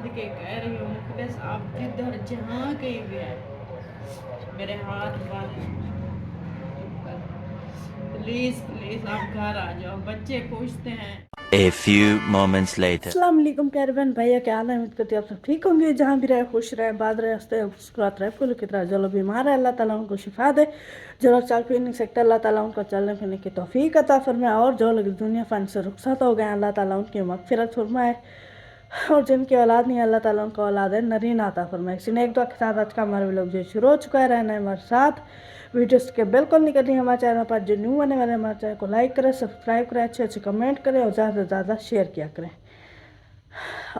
बांध के कह रही हूँ मुकदस आप जिधर जहाँ कहीं भी है मेरे हाथ बांध, प्लीज प्लीज आप घर आ जाओ, बच्चे पूछते हैं। A few moments later. अस्सलाम वालेकुम प्यारे बहन भैया, क्या हाल है? उम्मीद करती हूँ आप सब ठीक होंगे। जहाँ भी रहे खुश रहे, बाद रहे, हंसते मुस्कुराते रहे, फूल की तरह। जो लोग बीमार है अल्लाह ताला उनको शिफा दे, जो लोग चल फिर नहीं सकते अल्लाह ताला उनको चलने फिरने की तौफीक अता फरमाए, और जो लोग दुनिया फन से रुखसत हो गए अल्लाह ताला उनकी मगफिरत फरमाए, और जिनकी औलाद नहीं अल्लाह ताला उनको औलाद नरीन आता फरमाए। इसी ने एक दो के साथ आज का हमारे लोग जो शुरू हो चुका है, रहना है हमारे साथ वीडियोस के बिल्कुल नहीं करनी हमारे चैनल पर। जो न्यू आने वाले हमारे चैनल को लाइक करें, सब्सक्राइब करें, अच्छे अच्छे कमेंट करें और ज़्यादा से ज़्यादा शेयर किया करें।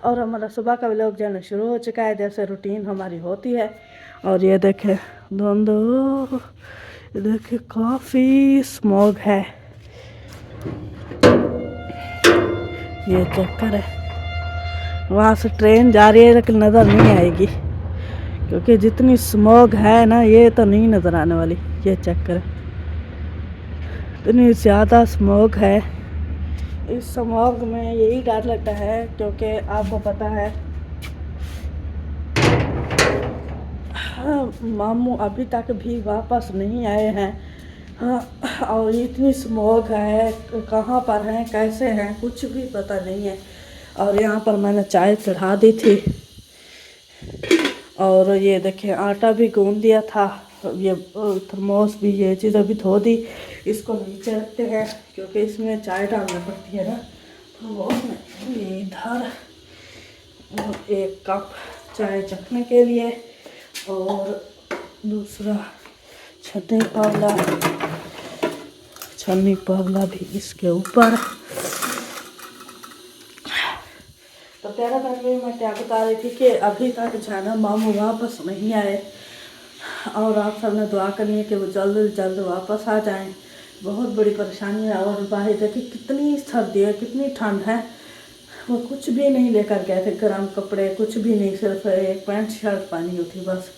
और हमारा सुबह का व्लॉग जाना शुरू हो चुका है, जैसे रूटीन हमारी होती है। और ये देखे दोनों, ये देखे काफ़ी स्मॉग है, ये चक्कर है। वहाँ से ट्रेन जा रही है लेकिन नज़र नहीं आएगी, क्योंकि जितनी स्मॉग है ना ये तो नहीं नज़र आने वाली। ये चक्कर है, इतनी ज़्यादा स्मॉग है। इस स्मॉग में यही डर लगता है, क्योंकि आपको पता है हाँ, मामू अभी तक भी वापस नहीं आए हैं। हाँ, और इतनी स्मॉग है, कहाँ पर हैं कैसे हैं कुछ भी पता नहीं है। और यहाँ पर मैंने चाय चढ़ा दी थी, और ये देखिए आटा भी गूंद दिया था, ये थर्मोस भी, ये चीज़ अभी धो दी। इसको नीचे रखते हैं क्योंकि इसमें चाय डालना पड़ती है ना थर्मोस में। ये इधर एक कप चाय चखने के लिए, और दूसरा छन्नी पावला भी इसके ऊपर। तो प्यारा बहन मैं क्या बता रही थी कि अभी तक जो है ना मामू वापस नहीं आए, और आप सब ने दुआ करनी है कि वो जल्द से जल्द वापस आ जाएं। बहुत बड़ी परेशानी है। और बाहर देखिए कितनी सर्दी है, कितनी ठंड है। वो कुछ भी नहीं लेकर गए थे, गर्म कपड़े कुछ भी नहीं, सिर्फ एक पैंट शर्ट पहनी हुई थी बस।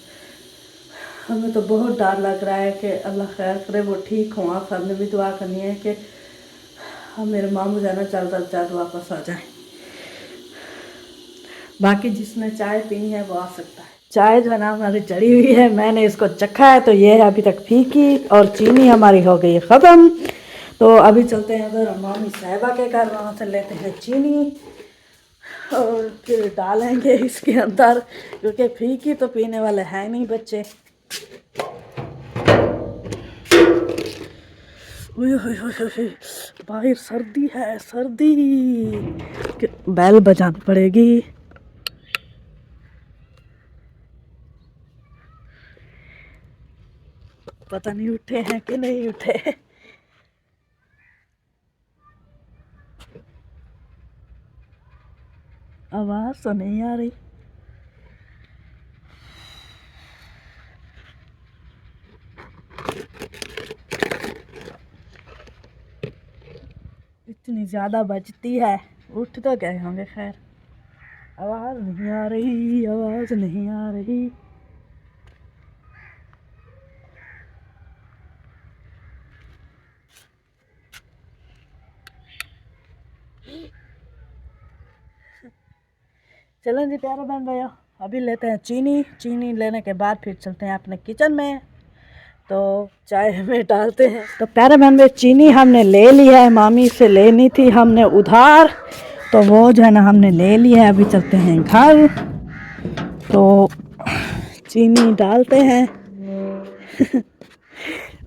हमें तो बहुत डर लग रहा है कि अल्लाह खैर करे वो ठीक हो। आप सबने भी दुआ करनी है कि हम मेरे मामू जाना जल्द अज जल्द वापस आ जाए। बाकी जिसने चाय पीनी है वो आ सकता है। चाय जो है ना हमारी जड़ी हुई है, मैंने इसको चखा है तो ये है अभी तक फीकी, और चीनी हमारी हो गई है ख़त्म। तो अभी चलते हैं उधर मामी साहिबा के घर, वहाँ से लेते हैं चीनी और फिर डालेंगे इसके अंदर, क्योंकि फीकी तो पीने वाले हैं नहीं बच्चे। बाहर सर्दी है, सर्दी, बैल बजानी पड़ेगी। पता नहीं उठे हैं कि नहीं उठे। आवाज तो नहीं आ रही। इतनी ज़्यादा बजती है, उठ तो गए होंगे खैर। आवाज़ नहीं आ रही, आवाज़ नहीं आ रही। चलें जी प्यारे बहन भैया, अभी लेते हैं चीनी। चीनी लेने के बाद फिर चलते हैं अपने किचन में, तो चाय में डालते हैं। तो प्यारे बहन भैया चीनी हमने ले ली है, मामी से लेनी थी हमने उधार, तो वो जो है ना हमने ले ली है। अभी चलते हैं घर, तो चीनी डालते हैं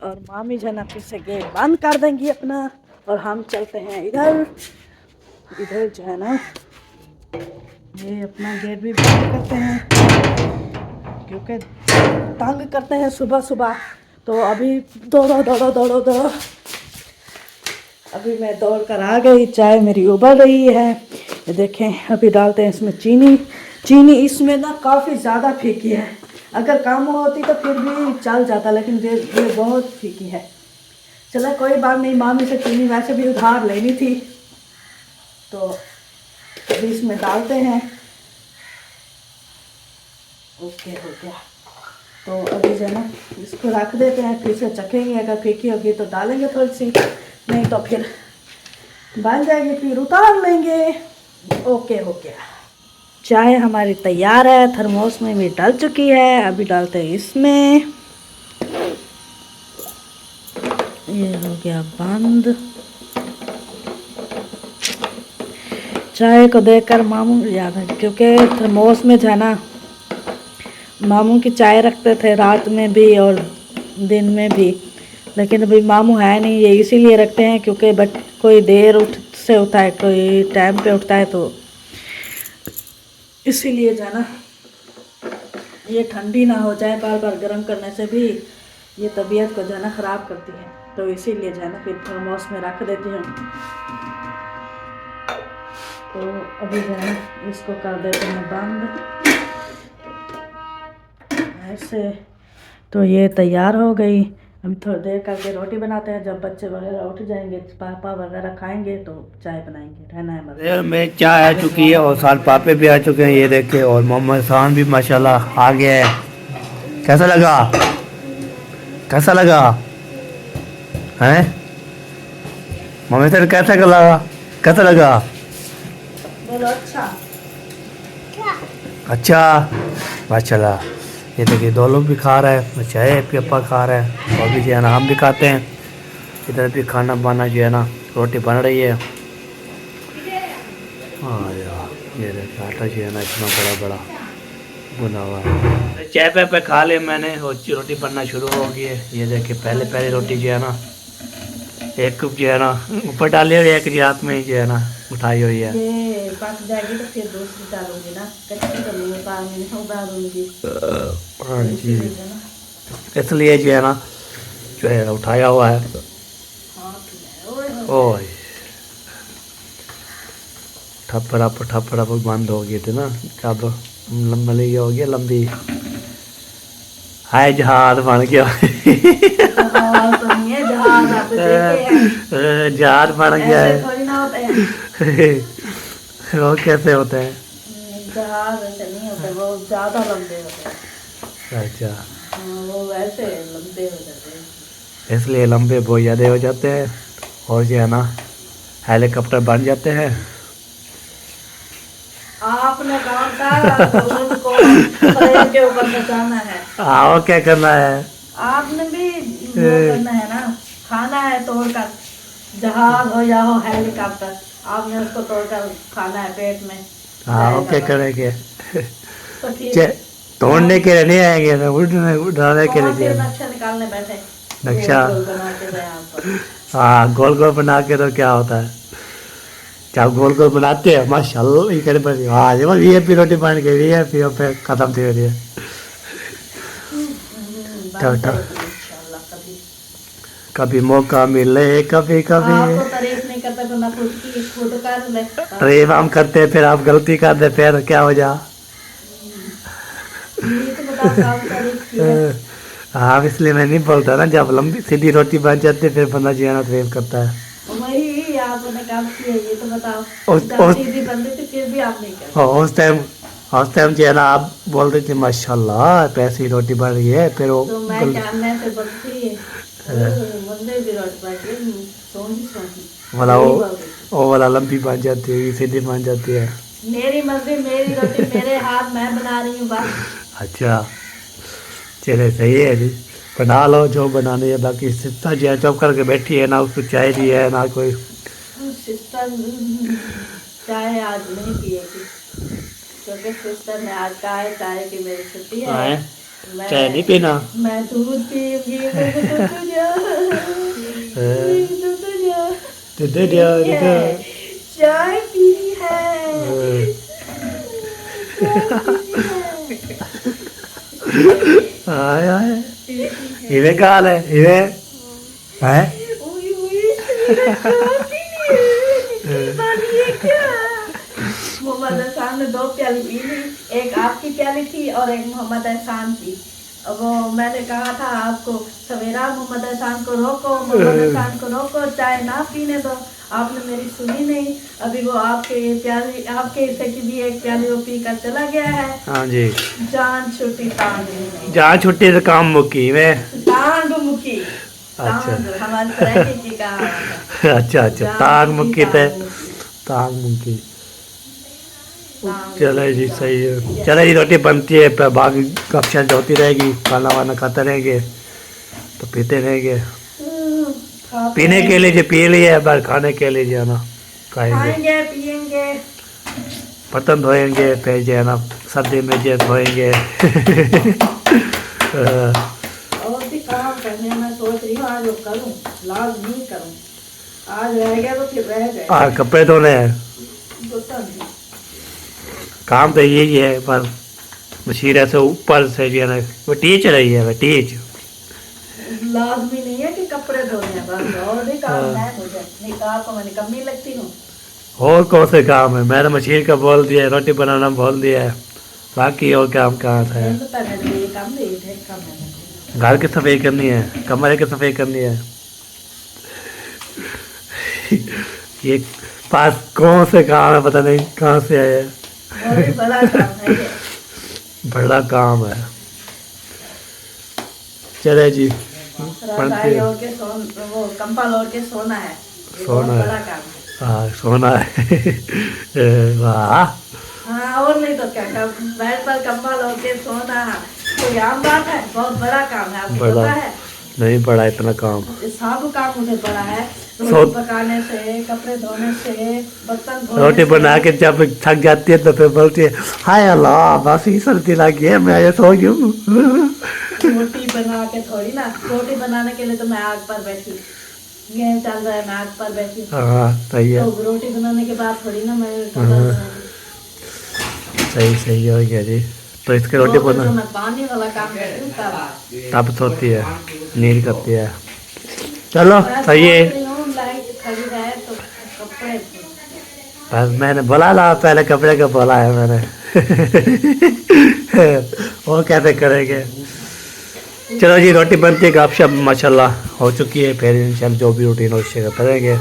और मामी जो है ना फिर से गेट बंद कर देंगी अपना, और हम चलते हैं इधर। इधर जो है ना ये अपना गेट भी बंद करते हैं, क्योंकि तंग करते हैं सुबह सुबह। तो अभी दौड़ो दौड़ो दौड़ो दौड़ो, अभी मैं दौड़ कर आ गई। चाय मेरी उबल रही है, ये देखें। अभी डालते हैं इसमें चीनी। चीनी इसमें ना काफ़ी ज़्यादा फीकी है, अगर कम होती तो फिर भी चल जाता, लेकिन ये बहुत फीकी है। चलो कोई बात नहीं, मामी से चीनी वैसे भी उधार लेनी थी, तो अभी इसमें डालते हैं। ओके हो गया, तो अभी जो है ना इसको रख देते हैं, फिर से चखेंगे। अगर फीकी होगी तो डालेंगे थोड़ी सी, नहीं तो फिर बन जाएगी, फिर उतार लेंगे। ओके हो गया। चाय हमारी तैयार है, थर्मोस में भी डाल चुकी है। अभी डालते हैं इसमें। ये हो गया बंद। चाय को देखकर मामू याद है, क्योंकि थर्मोस में जो है ना मामू की चाय रखते थे रात में भी और दिन में भी, लेकिन अभी मामू है नहीं। ये इसीलिए रखते हैं क्योंकि कोई देर से उठता है, कोई टाइम पे उठता है, तो इसीलिए जो है ना ये ठंडी ना हो जाए। बार बार गर्म करने से भी ये तबीयत को जो है ना ख़राब करती है, तो इसीलिए जो है ना फिर थर्मोस में रख देती हूँ। तो अभी जो है ना इसको कर देते हैं बंद ऐसे। तो ये तैयार हो गई। हम थोड़ी देर करके रोटी बनाते हैं। जब बच्चे वगैरह उठ जाएंगे, पापा वगैरह खाएंगे, तो चाय बनाएंगे। रहना है मतलब में चाय आ चुकी है और साथ पापे भी आ चुके हैं, ये देखे। और मोहम्मद खान भी माशाल्लाह आ गया है। कैसा लगा, कैसा लगा हैं मोहम्मद सर, कैसा लगा, कैसा लगा? बोलो अच्छा। अच्छा माशाल्लाह। ये देखिए दो लोग भी खा रहे हैं, चाय पापा खा रहे हैं और भी जो है ना हम भी खाते हैं। इधर भी खाना बाना जो है ना रोटी बन रही है। हाँ यार ये देखिए आटा जो है ना इतना बड़ा बड़ा बुना हुआ है। चाय पे खा ले मैंने और रोटी बनना शुरू हो गई है। ये देखिए पहले रोटी जो है ना एक जो है ना ऊपर डाली और एक जो हाथ में ही जो है ना उठाई हुई है। ये पक जाएगी तो फिर दूसरी डालूंगी ना, कच्ची तो नहीं पानी में डालूंगी। हाँ जी, इसलिए जो है ना जो है उठाया हुआ है। ओह ठप्पड़ बंद हो गए थे ना, अब लंबी हो गया लंबी। हाय जहाज बन गया। जहाज बन गया है। वो कैसे होते हैं? जहाज ऐसे नहीं होते, वो ज्यादा लंबे होते हैं। अच्छा वो वैसे लंबे हो जाते हैं, इसलिए लंबे बहुत ज़्यादा हो जाते हैं और जो है ना हेलीकॉप्टर बन जाते हैं। आपने कौन सा उनको प्लेन के ऊपर बचाना है? आओ क्या करना है? आपने भी वो करना है ना, खाना है तोड़कर, जहाज हो या हो हेलीकॉप्टर, आपने उसको तोड़कर खाना है पेट में। आओ क्या करेंगे? तो ठीक तोड़ने के लिए नहीं आएंगे ना, उड़ाने के लिए। नक्शा निकालने बैठे, नक्शा बना के दे आपको। हाँ गोल गोल बना के तो क्या होता है, जब गोल गोल बनाते हैं माशाल्लाह ये करे पर हाँ ये बस वीआईपी रोटी बन गई, वीआईपी पे खत्म थी हो रही है। कभी मौका मिले कभी कभी। आपको तारीफ नहीं करते तो ना खुद कर ले। तारीफ हम करते हैं फिर आप गलती कर दे फिर क्या हो जा। ये तो बताओ काम तारीफ की है। हाँ इसलिए मैं नहीं बोलता ना, जब लंबी सीधी रोटी बन जाती है फिर बंदा जो है ना तारीफ करता है। वही आपने काम किया, ये तो बताओ। जब सीधी बनती थी फिर भी आप नहीं करते। उस टाइम जो है ना आप बोल रहे थे माशाल्लाह पैसी रोटी बन रही है, फिर वो तो मैं क्या मैं से बोलती मुंडे भी रोटी बन गई सोनी वाला वो वाला लंबी बन जाती है, सीधी बन जाती है। मेरी मर्जी, मेरी रोटी मेरे हाथ, मैं बना रही हूँ बस। अच्छा चले सही है जी, बना लो जो बनानी है। बाकी सिस्टर जो है चुप करके बैठी है ना, उसको चाय दी है ना कोई। सिस्टर चाय आज नहीं पिएगी क्योंकि सिस्टर ने आज कहा है चाय की मेरी छुट्टी है। चाय नहीं पीना, मैं दूध पीऊंगी। चाय पीनी है। इवे काल है इवे है। मोहम्मद एहसान ने 2 प्याली पी ली, एक आपकी प्याली थी और एक मोहम्मद एहसान की। वो मैंने कहा था आपको सवेरा मोहम्मद एहसान को रोको, मोहम्मद एहसान को रोको, चाय ना पीने दो। आपने मेरी सुनी नहीं। अभी वो आपके हिस्से की भी एक प्याली वो पी कर चला गया है। हाँ जी, जान छुट्टी टांग जहाँ छुट्टी तो काम मुकी वे टांग मुकी। अच्छा हमारी तरह की कहा। अच्छा टांग मुकी थे, टांग मुकी। चले जी, सही है। चले जी, रोटी बनती है, बाकी कप्शन होती रहेगी, खाना वाना खाते रहेंगे तो पीते रहेंगे। पीने के लिए जो पी लिया, पर खाने के लिए जो है ना खाएंगे, खाएंगे पिएंगे, बर्तन धोएंगे, फिर जो है ना सर्दी में जो धोएंगे। और भी काम करने में सोच रही हूँ, आज वो करूँ, लाज नहीं करूँ। आज रह गया तो फिर रह गए। कपड़े धोने हैं, बर्तन काम तो यही है, पर मशीन से ऊपर से जो है ना वो टीच रही है, वो टीच। लाजमी नहीं है कि कपड़े धोने हैं, बस और भी काम है मुझे। निकाह को मैं निकम्मी लगती हूँ। और कौन से काम है, मैंने मशीन का बोल दिया है, रोटी बनाना बोल दिया है, बाकी और काम कहाँ से है। काम नहीं थे, काम है। घर की सफाई करनी है, कमरे की सफाई करनी है। ये पास कौन से काम है, पता नहीं कहाँ से आया है। और भी बड़ा काम है ये। बड़ा काम है। चले जी, पढ़ते रजाई ओढ़ के वो कंबल ओढ़ के सोना है, ये सोना बहुत है। बड़ा काम है। हाँ, सोना है। वाह, हाँ, और नहीं तो क्या, बेड पर कंबल ओढ़ के सोना कोई आम बात है? बहुत बड़ा काम है, आपको बड़ा पता है? नहीं, बड़ा इतना काम। सब काम मुझे बड़ा है, सो- रोटी पकाने से, कपड़े धोने से, बर्तन धोने रोटी से। बना के जब थक जाती है तो फिर बोलती है, हाय अल्लाह, बस ही सर्दी लगी है, मैं ये सो गई। रोटी बना के थोड़ी ना, रोटी बनाने के लिए तो मैं आग पर बैठी, गैस चल रहा है, मैं आग पर बैठी। हाँ, सही है, तो रोटी बनाने के बाद थोड़ी ना मैं सही हो गया जी। तो इसके रोटी बना तो मैं पानी वाला काम करती हूँ तब। तब सोती है, नींद करती है। चलो सही है, लाइट खड़ी है तो कपड़े बस मैंने बोला ना, पहले कपड़े का बोला है मैंने। और कैसे करेंगे। चलो जी, रोटी बनती है, गपशप माशाल्लाह हो चुकी है, फिर इंशाल्लाह जो भी रूटीन हो उससे करेंगे,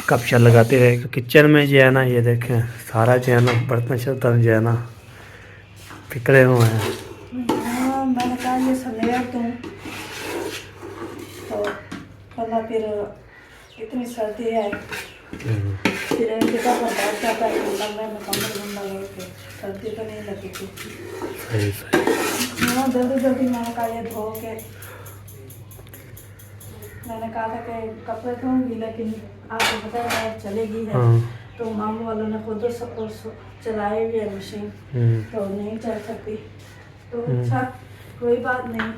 गपशप लगाते रहेंगे। किचन में जो है ना, ये देखें सारा जो है ना बर्तन शर्तन जो है ना पिकड़े हुए हैं। मैंने कहा ये सलेट दूँ तो वरना फिर इतनी सर्दी है, फिर कितना बैठ जाता है कमरे में, कमर बंदा करके, सर्दी तो नहीं लगी थी। सही हाँ, जल्दी जल्दी मैंने कहा ये धो के, मैंने कहा था कि कपड़े धोऊंगी, लेकिन आपको पता है चलेगी है। हाँ। तो मामू वालों ने खुद चलाई हुई है मशीन, तो नहीं चल सकती। तो अच्छा, कोई बात नहीं,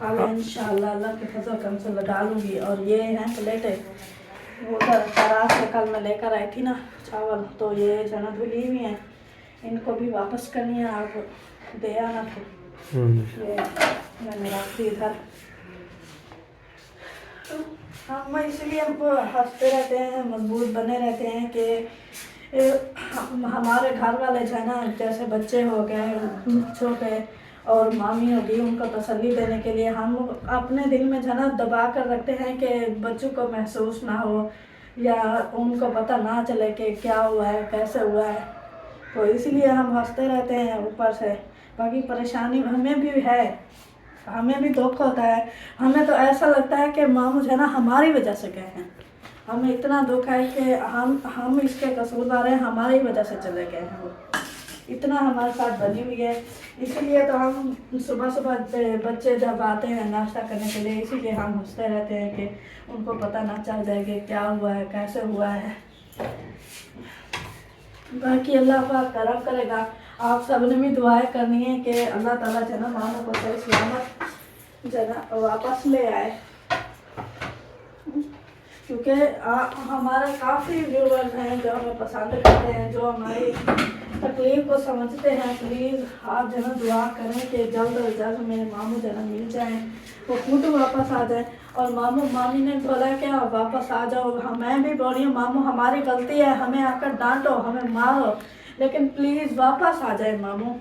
कल इंशाल्लाह अल्लाह के फजल करम से डालूंगी। और ये हैं प्लेटें, वो तराज से कल मैं लेकर आई थी ना चावल, तो ये जना धुली हुई हैं, इनको भी वापस करनी है, आप दे आना फिर। ये मैंने रख दी इधर। हम इसलिए हम हंसते रहते हैं, मजबूत बने रहते हैं कि हमारे घर वाले जो है ना, जैसे बच्चे हो गए छोटे और मामी होगी, उनको तसल्ली देने के लिए हम अपने दिल में जो है ना दबा कर रखते हैं कि बच्चों को महसूस ना हो या उनको पता ना चले कि क्या हुआ है, कैसे हुआ है। तो इसीलिए हम हंसते रहते हैं ऊपर से, बाकी परेशानी हमें भी है, हमें भी दुख होता है। हमें तो ऐसा लगता है कि मामू जो है ना हमारी वजह से गए हैं, हमें इतना दुख है कि हम इसके कसूरवार हैं, हमारी वजह से चले गए हैं वो, इतना हमारे साथ बनी हुई है। इसीलिए तो हम सुबह सुबह बच्चे जब आते हैं नाश्ता करने के लिए, इसीलिए हम हंसते रहते हैं कि उनको पता ना चल जाए कि क्या हुआ है, कैसे हुआ है। बाकी अल्लाह पाक करम करेगा। आप सबने भी दुआएं करनी है कि अल्लाह ताला जना मामू को सही सलामत जना वापस ले आए, क्योंकि हमारे काफ़ी व्यूवर्स हैं जो हमें पसंद करते हैं, जो हमारी तकलीफ को समझते हैं। प्लीज़ आप जना दुआ करें कि जल्द अज जल्द मेरे मामू जना मिल जाएं, वो खुद वापस आ जाएं। और मामू मामी ने बोला कि आप वापस आ जाओ, मैं भी बोल रही हूँ मामू हमारी गलती है, हमें आकर डांटो, हमें मारो, लेकिन प्लीज़ वापस आ जाए मामू,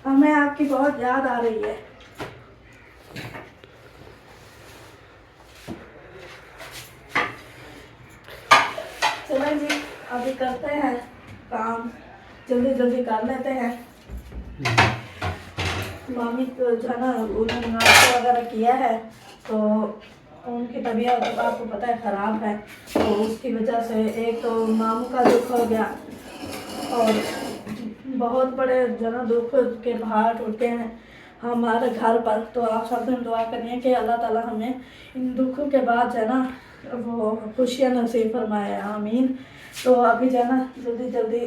हमें आपकी बहुत याद आ रही है। चलें जी, अभी करते हैं काम, जल्दी जल्दी कर लेते हैं। मामी तो जो है ना उन्होंने नाश्ता वगैरह किया है, तो उनकी तबीयत आपको पता है ख़राब है, तो उसकी वजह से एक तो मामू का दुख हो गया और बहुत बड़े जना दुख के पहाड़ टूटे हैं हमारे घर पर। तो आप सब दिन दुआ करिए कि अल्लाह ताला हमें इन दुखों के बाद जो है ना वो खुशियाँ नसीब फरमाए, आमीन। तो अभी जो है ना जल्दी जल्दी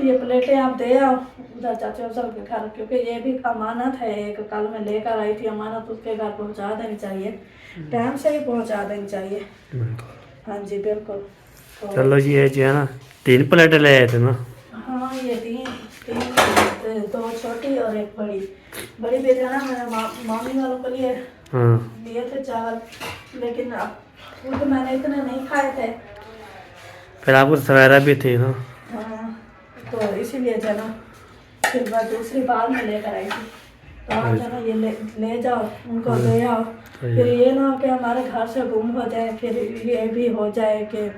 ये प्लेटें आप दे आओ उधर चाचा उसल के घर, क्योंकि ये भी अमानत है। एक कल मैं लेकर आई थी अमानत, उसके घर पहुंचा देनी चाहिए, टाइम से ही पहुंचा देनी चाहिए। हाँ जी बिल्कुल। तो चलो जी, ये जो है ना 3 प्लेटें ले आए थे ना। हाँ ये तीन 2 छोटी और एक बड़ी। बड़ी भी जो है ना मैंने मामी वालों के लिए हाँ लिए थे चावल, लेकिन अब खुद मैंने इतने नहीं खाए थे। फिर आपको सवेरा भी थी ना। हाँ तो इसीलिए जो है ना फिर मैं दूसरी बार में लेकर आई थी। तो आप जो है ना ये ले जाओ, उनको दे आओ। फिर ये ना हो कि हमारे घर से गुम हो जाए, फिर ये भी हो जाए कि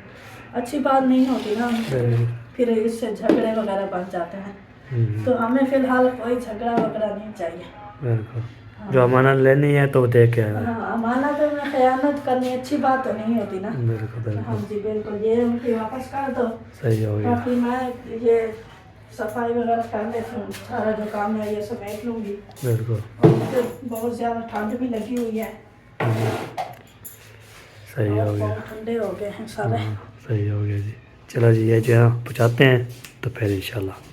अच्छी बात नहीं होती ना, फिर इससे झगड़े वगैरह बन जाते हैं। तो हमें फिलहाल कोई झगड़ा वगैरह नहीं चाहिए। बिल्कुल, जो अमानत लेनी है तो दे के आना। हाँ अमानत में खयानत करनी अच्छी बात तो नहीं होती ना। बिल्कुल हाँ बिल्कुल जी बिल्कुल, ये उनकी वापस कर दो। सही हो गया। बाकी मैं ये सफाई वगैरह कर लेती हूँ, सारा जो काम है ये समेट लूँगी। बिल्कुल और मुझे बहुत ज़्यादा ठंड भी लगी हुई है, सही हो और गया। बहुत ठंडे हो गए हैं सारे। सही हो गया जी। चलो जी, ये जो है पहुँचाते हैं तो फिर इंशाल्लाह।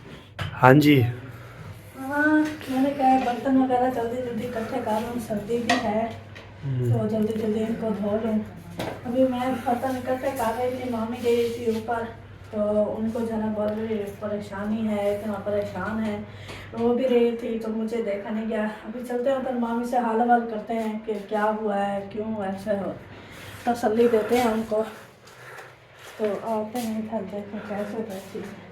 हाँ जी हाँ मैंने कहा है बर्तन वगैरह जल्दी जल्दी इकट्ठे कर लूँ, सर्दी भी है तो जल्दी जल्दी इनको धो लूँ। अभी मैं बर्तन इकट्ठे कर रही थी, मामी गई थी ऊपर, तो उनको जो है ना बहुत बड़ी परेशानी है, इतना परेशान है, रो भी रही थी, तो मुझे देखा नहीं गया। अभी चलते हैं पर मामी से हाल हवाल करते हैं कि क्या हुआ है, क्यों ऐसे हो, तसल्ली देते हैं उनको। तो आते हैं घर देखें कैसे रहती है।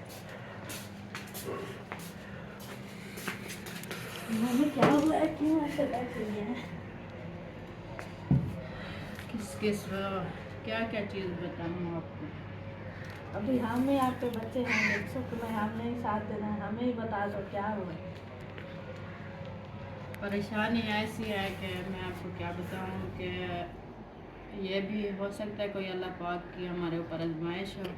मामी क्या हुआ है, क्यों ऐसे बैठ रही है? किस क्या क्या चीज़ बताऊँ आपको? अभी हम ही आपके बच्चे हैं, एक सुख में हमने ही साथ देना है, हमें ही बता दो क्या हुआ है। परेशानी ऐसी है कि मैं आपको क्या बताऊँ कि ये भी हो सकता है कोई अल्लाह पाक की हमारे ऊपर आजमाइश हो।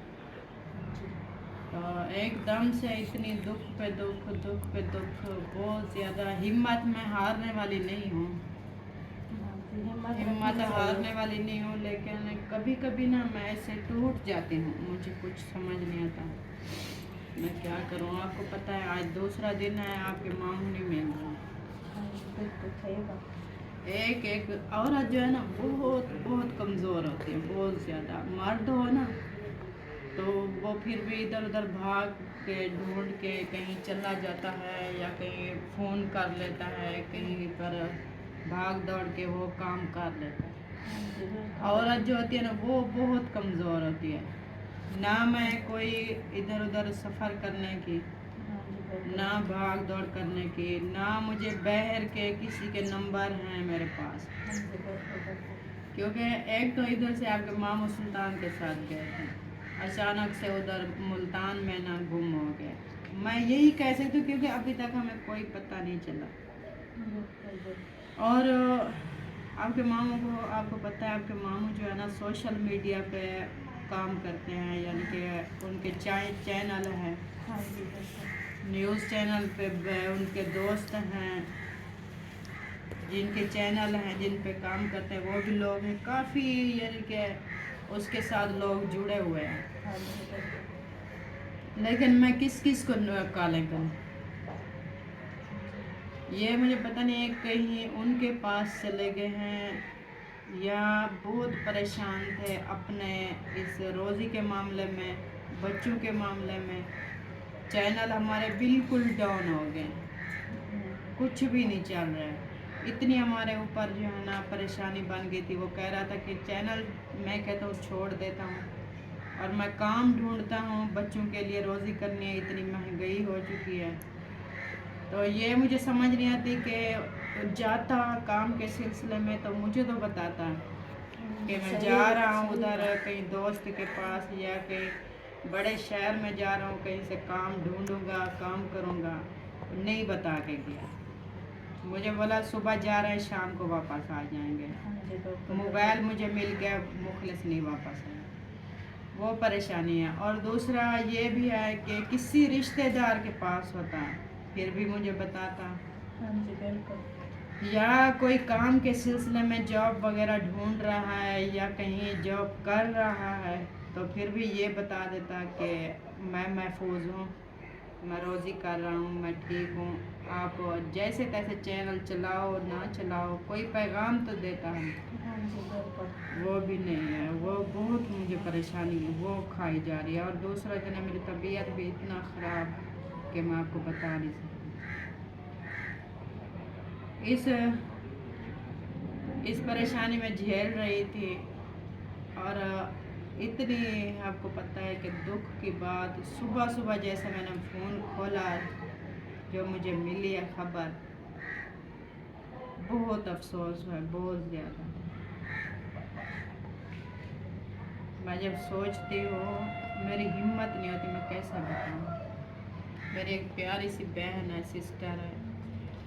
तो एकदम से इतनी दुख पे दुख, दुख पे दुख, बहुत ज़्यादा। हिम्मत मैं हारने वाली नहीं हूँ, हिम्मत हारने वाली नहीं हूँ, लेकिन कभी कभी ना मैं ऐसे टूट जाती हूँ, मुझे कुछ समझ नहीं आता मैं क्या करूँ। आपको पता है आज दूसरा दिन है, आपके मामू नहीं मिल रहा। एक एक औरत जो है ना बहुत बहुत कमज़ोर होती है, बहुत ज़्यादा। मर्द हो ना तो वो फिर भी इधर उधर भाग के ढूंढ के कहीं चला जाता है या कहीं फ़ोन कर लेता है, कहीं पर भाग दौड़ के वो काम कर लेता है। औरत जो होती है ना वो बहुत कमज़ोर होती है। ना मैं कोई इधर उधर सफ़र करने की, ना भाग दौड़ करने की, ना मुझे बहर के किसी के नंबर हैं मेरे पास, क्योंकि एक तो इधर से आपके मामू सुल्तान के साथ गए थे, अचानक से उधर मुल्तान में ना गुम हो गए। मैं यही कह सकती हूँ क्योंकि अभी तक हमें कोई पता नहीं चला। और आपके मामू को आपको पता है, आपके मामू जो है ना सोशल मीडिया पे काम करते हैं, यानी कि उनके चैनल हैं, न्यूज़ चैनल पे उनके दोस्त हैं जिनके चैनल हैं, जिन पे काम करते हैं, वो भी लोग हैं काफ़ी, यानी कि उसके साथ लोग जुड़े हुए हैं। लेकिन मैं किस किस को कालें करूँ ये मुझे पता नहीं है। कहीं उनके पास चले गए हैं या बहुत परेशान थे अपने इस रोज़ी के मामले में, बच्चों के मामले में। चैनल हमारे बिल्कुल डाउन हो गए, कुछ भी नहीं चल रहा है। इतनी हमारे ऊपर जो है ना परेशानी बन गई थी। वो कह रहा था कि चैनल मैं कहता हूँ छोड़ देता हूँ और मैं काम ढूंढता हूँ, बच्चों के लिए रोज़ी करनी है, इतनी महंगाई हो चुकी है। तो ये मुझे समझ नहीं आती कि जाता काम के सिलसिले में तो मुझे तो बताता कि मैं जा रहा हूँ उधर कहीं दोस्त के पास या कहीं बड़े शहर में जा रहा हूँ, कहीं से काम ढूंढूंगा, काम करूँगा, नहीं बता के गया। मुझे बोला सुबह जा रहे हैं शाम को वापस आ जाएंगे। हाँ जी बिल्कुल। मोबाइल मुझे मिल गया, मुखलिस नहीं वापस आया, वो परेशानी है। और दूसरा ये भी है कि किसी रिश्तेदार के पास होता है फिर भी मुझे बताता, हाँ जी बिल्कुल। या कोई काम के सिलसिले में जॉब वगैरह ढूंढ रहा है या कहीं जॉब कर रहा है तो फिर भी ये बता देता कि मैं महफूज हूँ, मैं रोज़ी कर रहा हूँ, मैं ठीक हूँ, आप जैसे तैसे चैनल चलाओ ना चलाओ, कोई पैगाम तो देता है। हाँ जी बिल्कुल। वो भी नहीं है, वो बहुत मुझे परेशानी है, वो खाई जा रही है। और दूसरा जो है मेरी तबीयत भी इतना ख़राब कि मैं आपको बता नहीं सकती। इस परेशानी में झेल रही थी। और इतनी आपको पता है कि दुख की बात, सुबह सुबह जैसे मैंने फ़ोन खोला जो मुझे मिली है खबर, बहुत अफसोस है, बहुत ज़्यादा। मैं जब सोचती हूँ मेरी हिम्मत नहीं होती, मैं कैसा बताऊँ। मेरी एक प्यारी सी बहन है, सिस्टर है,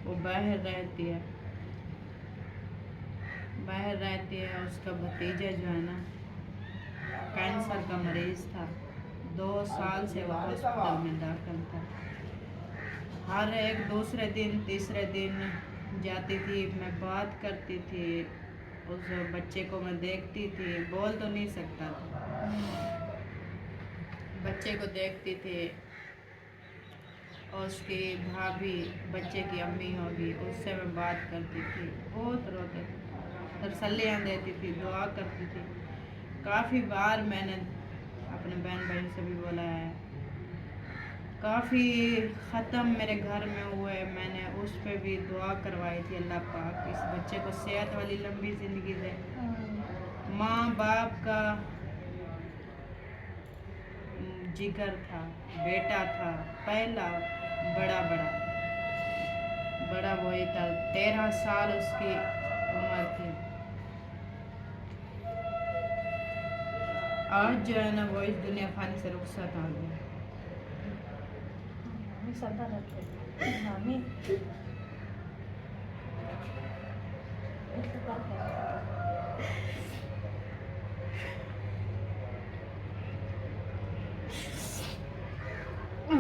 वो बाहर रहती है, उसका भतीजा जो है ना कैंसर का मरीज़ था, 2 साल से वो हॉस्पिटल में दाखिल था। हर एक दूसरे दिन तीसरे दिन जाती थी, मैं बात करती थी, उस बच्चे को मैं देखती थी, बोल तो नहीं सकता था, बच्चे को देखती थी। और उसकी भाभी, बच्चे की अम्मी होगी, उससे मैं बात करती थी, बहुत रोते थे, तसल्लियाँ देती थी, दुआ करती थी। काफ़ी बार मैंने अपने बहन भाई से भी बोला है, काफ़ी ख़त्म मेरे घर में हुए, मैंने उस पर भी दुआ करवाई थी, अल्लाह पाक इस बच्चे को सेहत वाली लंबी ज़िंदगी दे। माँ बाप का जिगर था, बेटा था पहला, बड़ा वही था, 13 साल उसकी उम्र थी। आज जो है ना वो इस दुनिया खाने से रुखसत आ गया। सदा रखे मामी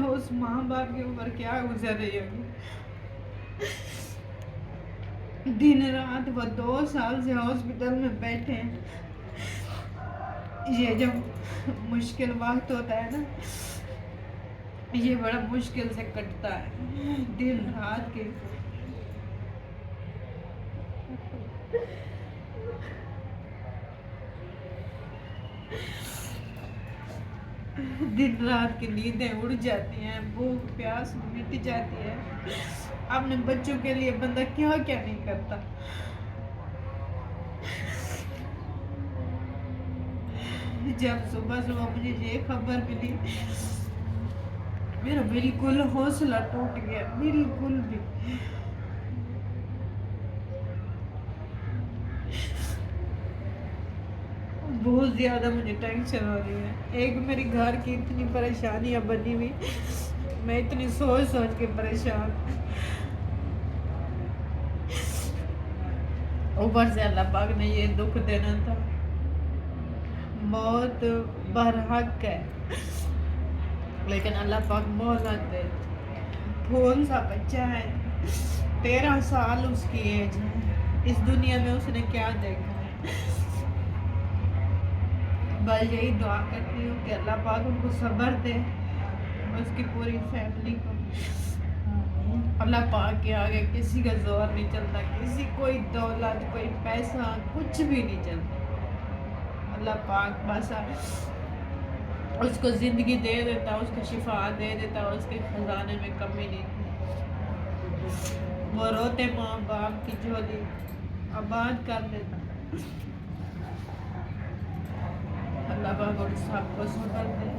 उस माँ बाप के ऊपर क्या गुजर रही होगी। दिन रात वो 2 साल से हॉस्पिटल में बैठे हैं। ये जब मुश्किल वक्त होता है ना, ये बड़ा मुश्किल से कटता है, दिन रात के। दिन रात की नींदें उड़ जाती हैं, भूख प्यास मिट जाती है। अपने बच्चों के लिए बंदा क्या क्या नहीं करता। जब सुबह सुबह मुझे ये खबर मिली, मेरा बिल्कुल हौसला टूट गया, बिल्कुल भी। बहुत ज़्यादा मुझे टेंशन हो रही है। एक मेरी घर की इतनी परेशानियां बनी हुई, मैं इतनी सोच सोच के परेशान। ऊपर से अल्लाह पाक ने ये दुख देना था। मौत बरहक है, लेकिन अल्लाह पाक मोहलत दे। कौन सा बच्चा है, 13 साल उसकी एज है, इस दुनिया में उसने क्या देखा है। बस यही दुआ करती हूँ कि अल्लाह पाक उनको सब्र दे, उसकी पूरी फैमिली को। अल्लाह पाक के आगे किसी का जोर नहीं चलता, किसी कोई दौलत कोई पैसा कुछ भी नहीं चलता। अल्लाह पाक बस उसको ज़िंदगी दे देता, उसको शिफा दे देता, उसके खजाने में कमी नहीं थी। वो रोते माँ बाप की झोली आबाद कर देता। अल्लाह पाक उन सबको सब्र दे,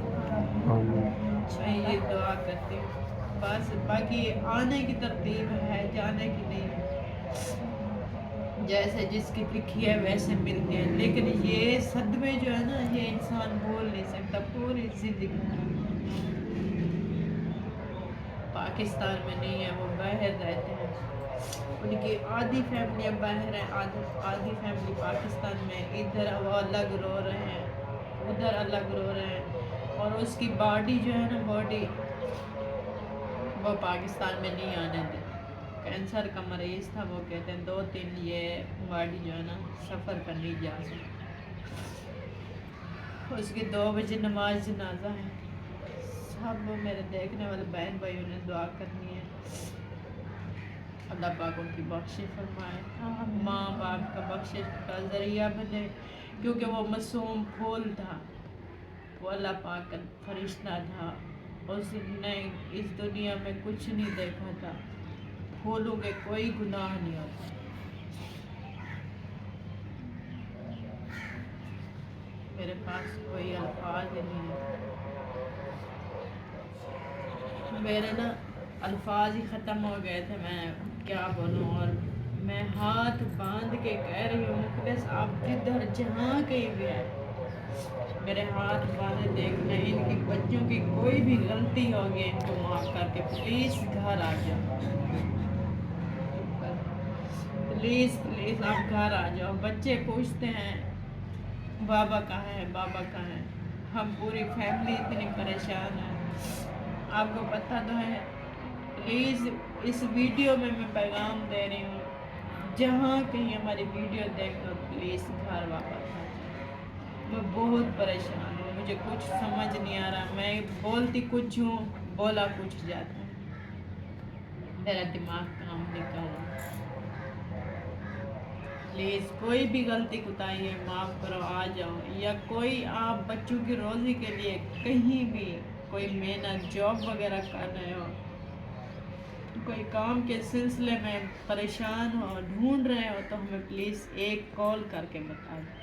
मैं ये दुआ करती हूँ। बस बाकी आने की तरतीब है, जाने की नहीं है। जैसे जिसकी लिखी है वैसे मिलते हैं, लेकिन ये सदमे जो है ना, ये इंसान बोल नहीं सकता पूरी जिंदगी। पाकिस्तान में नहीं है, वो बाहर रहते हैं। उनकी आधी फैमिली बाहर है, आधी फैमिली पाकिस्तान में। इधर वो अलग रो रहे हैं, उधर अलग रो रहे हैं। और उसकी बॉडी जो है ना, बॉडी वो पाकिस्तान में नहीं आने दे। कैंसर का मरीज़ था, वो कहते हैं 2-3 ये बॉडी जो है ना सफ़र पर नहीं जा सकती। उसकी 2 बजे नमाज जनाजा है। सब मेरे देखने वाले बहन भाइयों ने दुआ करनी है, अल्लाह पाक उनकी बख्शिश फरमाए, माँ बाप का बख्शिश का ज़रिया बने, क्योंकि वो मासूम फूल था, वो अल्लाह पाक का फरिश्ता था। उसने इस दुनिया में कुछ नहीं देखा था। फूलों के कोई गुनाह नहीं होता। मेरे पास कोई अल्फाज नहीं है, मेरे ना अल्फाज ही ख़त्म हो गए थे, मैं क्या बोलूँ। और मैं हाथ बांध के कह रही हूँ, मुखलिस आप जिधर जहाँ कहीं भी है, मेरे हाथ बांधे देखना, इनकी बच्चों की कोई भी गलती होगी इनको माफ़ करके प्लीज़ घर आ जाओ, प्लीज़ प्लीज़ आप घर आ जाओ। बच्चे पूछते हैं बाबा कहाँ है, बाबा कहाँ है। हम पूरी फैमिली इतनी परेशान है, आपको पता तो है। प्लीज़ इस वीडियो में मैं पैगाम दे रही हूँ, जहाँ कहीं हमारी वीडियो देख लो प्लीज़ घर वापस आ जाओ। मैं बहुत परेशान हूँ, मुझे कुछ समझ नहीं आ रहा। मैं बोलती कुछ हूँ, बोला कुछ जाता है, मेरा दिमाग काम नहीं कर रहा। प्लीज़ कोई भी गलती कुताही है माफ़ करो, आ जाओ। या कोई आप बच्चों की रोज़ी के लिए कहीं भी कोई मेहनत जॉब वगैरह कर रहे हो, कोई काम के सिलसिले में परेशान हो, ढूंढ रहे हो, तो हमें प्लीज़ एक कॉल करके बता दो।